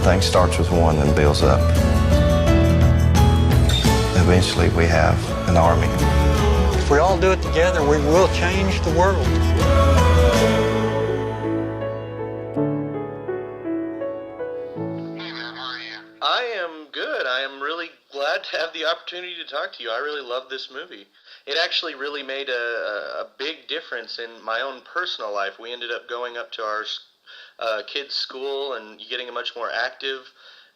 Everything starts with one and builds up. Eventually, we have an army. If we all do it together, we will change the world. Hey man, how are you? I am good. I am really glad to have the opportunity to talk to you. I really love this movie. It actually really made a big difference in my own personal life. We ended up going up to our kids' school and getting much more active,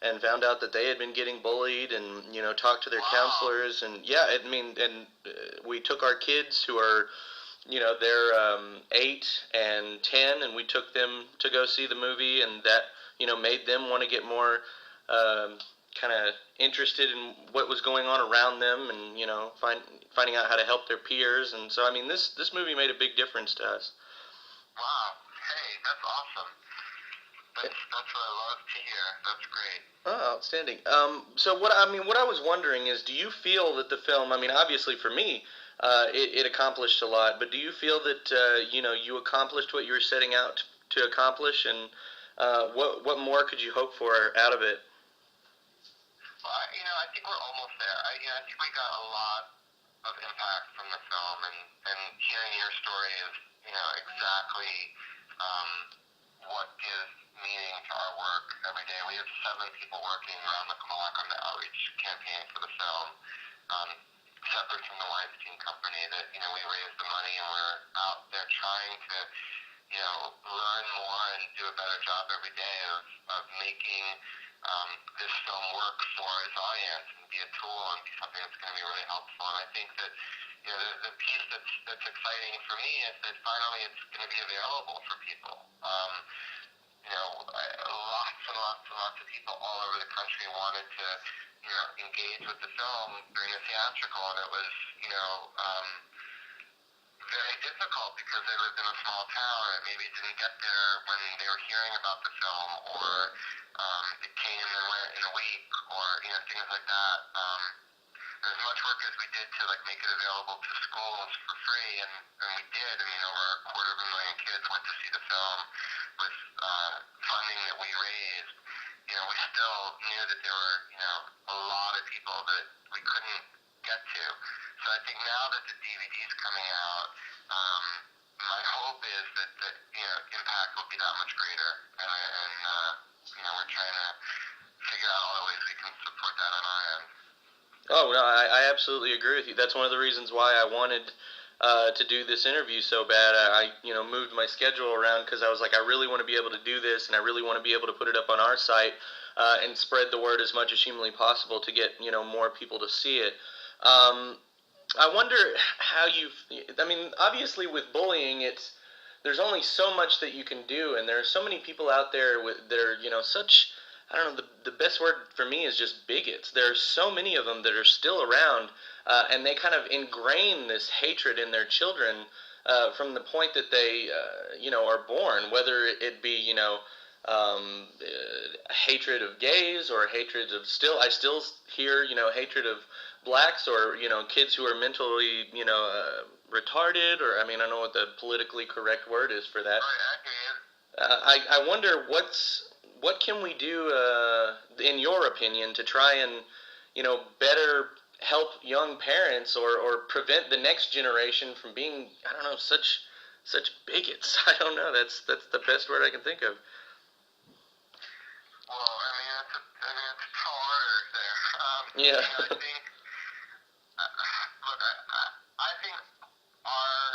and found out that they had been getting bullied, and talked to their counselors, and we took our kids who are they're 8 and 10, and we took them to go see the movie, and that made them want to get more kind of interested in what was going on around them, and finding out how to help their peers. And so this movie made a big difference to us. Wow. Hey, that's awesome. That's what I love to hear. That's great. Oh, outstanding. So what I was wondering is, do you feel that the film, obviously for me, it accomplished a lot, but do you feel that you accomplished what you were setting out to accomplish, and what more could you hope for out of it? Well, I think we're almost there. I think we got a lot of impact from the film, and hearing your story is exactly what gives meaning to our work every day. We have 7 people working around the clock on the outreach campaign for the film, separate from the Weinstein Company. That we raise the money, and we're out there trying to learn more and do a better job every day of making this film work for its audience and be a tool and be something that's going to be really helpful. And I think that the piece that's exciting for me is that finally it's going to be available for people. Lots and lots and lots of people all over the country wanted to engage with the film during the theatrical, and it was very difficult because they lived in a small town and maybe didn't get there when they were hearing about the film, or it came and went in a week, or things like that. As much work as we did to make it available to schools for free, and we did. Over 250,000 kids went to see the film with funding that we raised. We still knew that there were a lot of people that we couldn't get to. So I think now that the DVD's coming out, my hope is that impact will be that much greater, and we're trying to figure out all the ways we can support that on our end. Oh, no, I absolutely agree with you. That's one of the reasons why I wanted to do this interview so bad. I moved my schedule around because I was like, I really want to be able to do this, and I really want to be able to put it up on our site and spread the word as much as humanly possible to get more people to see it. I wonder how obviously with bullying, there's only so much that you can do, and there are so many people out there that are such, I don't know, the best word for me is just bigots. There are so many of them that are still around, and they kind of ingrain this hatred in their children from the point that they are born, whether it be hatred of gays, or hatred of I still hear hatred of blacks, or kids who are mentally retarded, or I don't know what the politically correct word is for that. I wonder what can we do in your opinion to try and better help young parents, or prevent the next generation from being, I don't know, such bigots. I don't know, that's the best word I can think of. Well, it's a tall order there. Yeah. I think our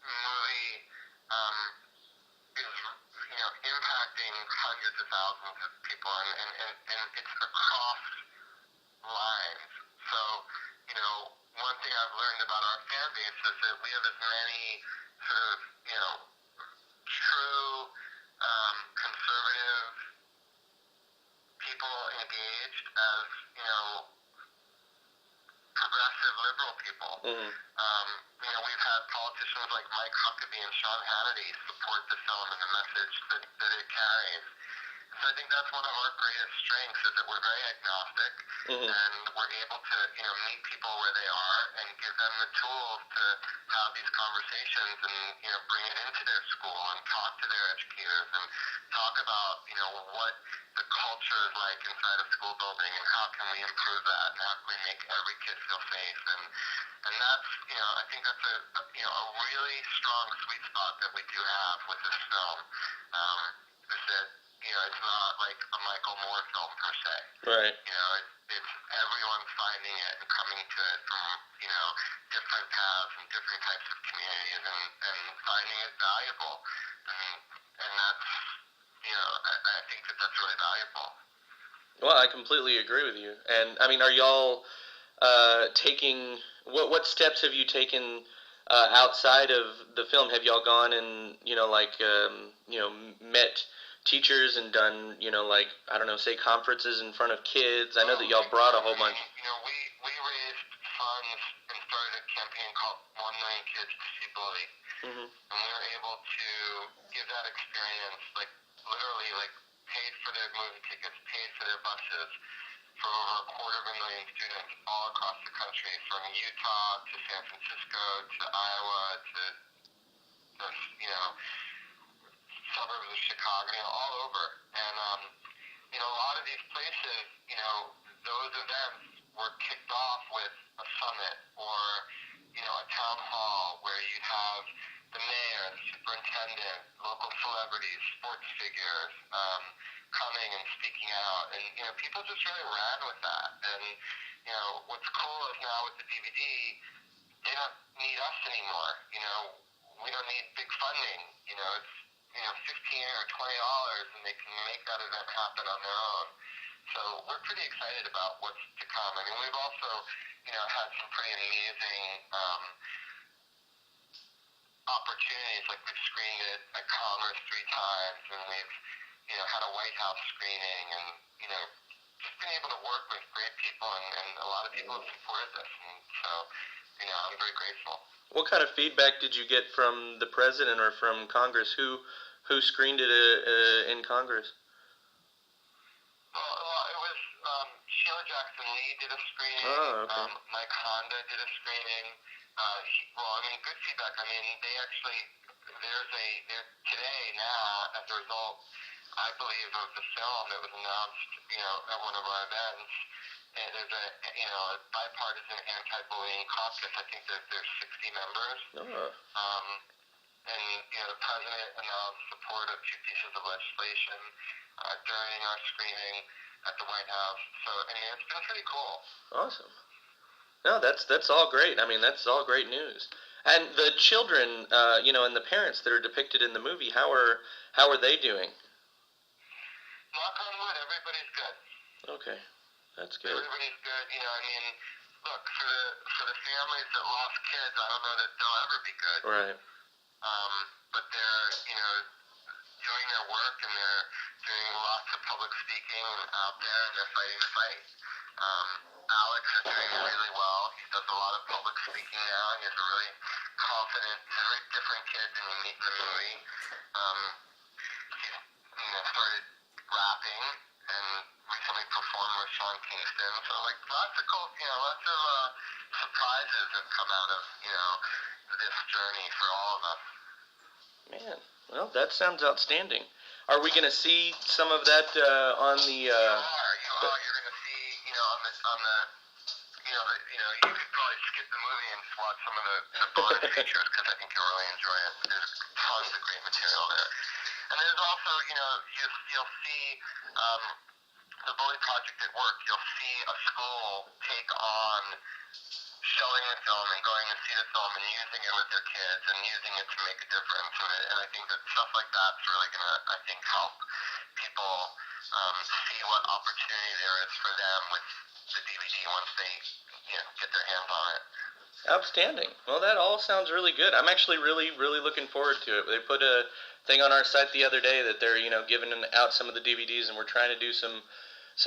movie is, impacting hundreds of thousands of people, and it's across lines. So, one thing I've learned about our fan base is that we have as many sort of, true conservative people engaged as, progressive liberal people. Mm-hmm. We've had politicians like Mike Huckabee and Sean Hannity support the film and the message that it carries. So I think that's one of our greatest strengths, is that we're very agnostic, Mm-hmm. and we're able to meet people where they are and give them the tools to have these conversations, and bring it into their school and talk to their educators and talk about what the culture culture is like inside a school building, and how can we improve that, and how can we make every kid feel safe, and that's, I think that's a really strong sweet spot that we do have with this film. Is that, it's not like a Michael Moore film per se. Right. It's everyone finding it and coming to it from, different paths and different types of communities, and finding it valuable. And that's, I think that's really valuable. Well, I completely agree with you. And I mean, are y'all taking what steps have you taken outside of the film? Have y'all gone and met teachers and done I don't know, say conferences in front of kids? I know that y'all brought a whole bunch. We raised funds and started a campaign called 1 Million Kids to See Bully. Mm-hmm. And we were able to give that experience, like literally, like paid for their movie tickets, paid for their buses for over 250,000 students all across the country, from Utah to San Francisco to Iowa to suburbs of Chicago, all over. And a lot of these places, those events were kicked off with a summit or a town hall where you'd have the mayor, the superintendent, local celebrities, sports figures coming and speaking out, and people just really ran with that. And what's cool is now with the DVD, they don't need us anymore. We don't need big funding. It's $15 or $20, and they can make that event happen on their own. So we're pretty excited about what's to come. I mean, we've also had some pretty amazing opportunities. Like, we've screened it at Congress 3 times, and we've had a White House screening, and just been able to work with great people, and a lot of people have supported this, and so I'm very grateful. What kind of feedback did you get from the president or from Congress? Who screened it in Congress? Well, it was Sheila Jackson Lee did a screening. Oh, okay. Mike Honda did a screening. Good feedback. I mean, they actually, today now, as a result, I believe, of the film, it was announced, at one of our events, and there's a bipartisan anti-bullying caucus. I think that there's 60 members. Oh. And, the president announced support of 2 pieces of legislation during our screening at the White House. So, I mean, it's been pretty cool. Awesome. No, that's all great. I mean, that's all great news. And the children, and the parents that are depicted in the movie, how are they doing? Knock on wood, everybody's good. Okay, that's good. Everybody's good. Look, for the families that lost kids, I don't know that they'll ever be good. Right. But they're, doing their work, and they're doing lots of public speaking out there, and they're fighting the fight. Alex is doing really well. He does a lot of public speaking now, and he's a really confident, very different kid than you meet in the movie. He's started rapping and recently performed with Sean Kingston. So, like, lots of cool, lots of surprises have come out of, this journey for all of us. Man, well, that sounds outstanding. Are we going to see some of that on the? You are. You're going to see, on the, you could probably skip the movie and just watch some of the bonus features, because I think you'll really enjoy it. There's tons of great material there. And there's also, you'll see the Bully Project at work. You'll see a school take on showing the film and going to see the film and using it with their kids and using it to make a difference. And I think that stuff like that's really going to, I think, help people see what opportunity there is for them with the DVD once they, get their hands on it. Outstanding. Well, that all sounds really good. I'm actually really, really looking forward to it. They put a thing on our site the other day that they're, giving out some of the DVDs, and we're trying to do some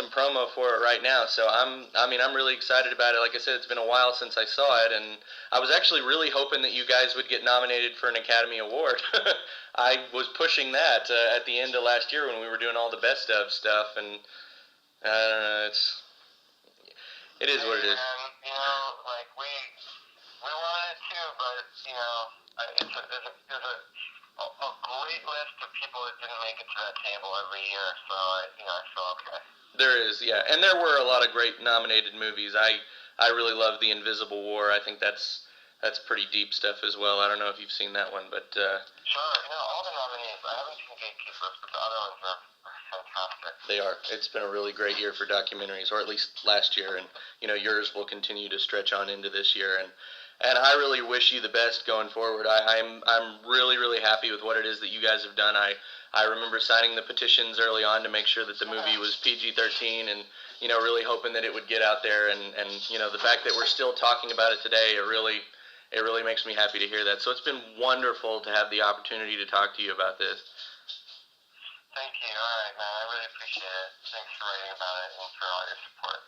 promo for it right now. So I'm really excited about it. Like I said, it's been a while since I saw it, and I was actually really hoping that you guys would get nominated for an Academy Award. I was pushing that at the end of last year when we were doing all the best of stuff, and I don't know, it is what it is. Like we wanted it too, but there's a great wait list of people that didn't make it to that table every year, so I feel okay. There is, yeah, and there were a lot of great nominated movies. I really love The Invisible War. I think that's pretty deep stuff as well. I don't know if you've seen that one, but Sure, all the nominees. I haven't seen Gatekeepers, but the other ones are fantastic. they are. It's been a really great year for documentaries, or at least last year, and yours will continue to stretch on into this year. And I really wish you the best going forward. I'm really, really happy with what it is that you guys have done. I remember signing the petitions early on to make sure that the movie was PG-13, and really hoping that it would get out there. And the fact that we're still talking about it today, it really makes me happy to hear that. So it's been wonderful to have the opportunity to talk to you about this. Thank you. All right, man. I really appreciate it. Thanks for writing about it and for all your support.